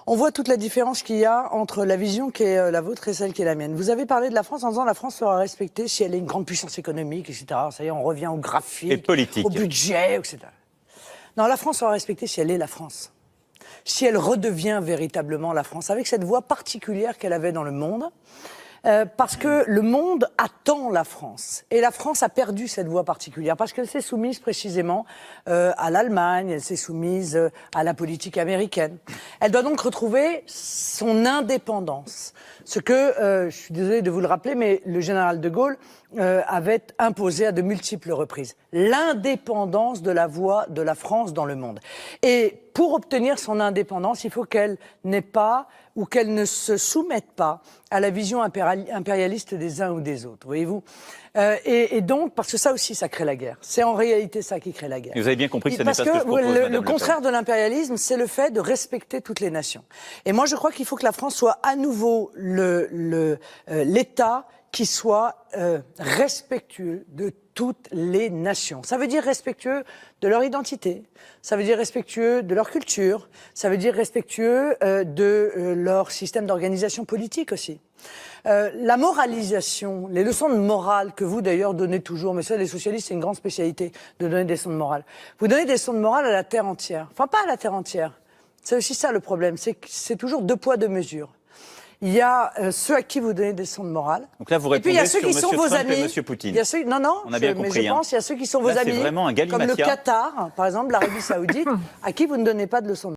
On voit toute la différence qu'il y a entre la vision qui est la vôtre et celle qui est la mienne. Vous avez parlé de la France en disant que la France sera respectée si elle est une grande puissance économique, etc. Ça y est, on revient au graphique, et politique, au budget, etc. Non, la France sera respectée si elle est la France. Si elle redevient véritablement la France, avec cette voix particulière qu'elle avait dans le monde. Parce que le monde attend la France. Et la France a perdu cette voie particulière, parce qu'elle s'est soumise précisément à l'Allemagne, elle s'est soumise à la politique américaine. Elle doit donc retrouver son indépendance. Ce que, je suis désolé de vous le rappeler, mais le général de Gaulle avait imposé à de multiples reprises. L'indépendance de la voix de la France dans le monde. Et pour obtenir son indépendance, il faut qu'elle n'ait pas ou qu'elle ne se soumette pas à la vision impérialiste des uns ou des autres, voyez-vous. Et donc, parce que ça aussi, ça crée la guerre. C'est en réalité ça qui crée la guerre. Et vous avez bien compris que ce n'est pas ce que je propose, Parce que Madame le contraire de l'impérialisme, c'est le fait de respecter toutes les nations. Et moi, je crois qu'il faut que la France soit à nouveau l'État qui soit respectueux de toutes les nations. Ça veut dire respectueux de leur identité, ça veut dire respectueux de leur culture, ça veut dire respectueux de leur système d'organisation politique aussi. La moralisation, les leçons de morale que vous d'ailleurs donnez toujours, mais ça les socialistes c'est une grande spécialité de donner des leçons de morale. Vous donnez des leçons de morale à la terre entière, enfin pas à la terre entière. C'est aussi ça le problème, c'est que c'est toujours deux poids deux mesures. Il y a ceux à qui vous donnez des leçons de morale. Donc là, vous répondez répondez sur sur M. Trump vos amis. et M. Poutine. Il y a ceux, non, on a bien compris, mais je pense qu'il y a ceux qui sont vos là, amis, vraiment un comme le galimatia. Qatar, par exemple, l'Arabie Saoudite, à qui vous ne donnez pas de leçons de morale.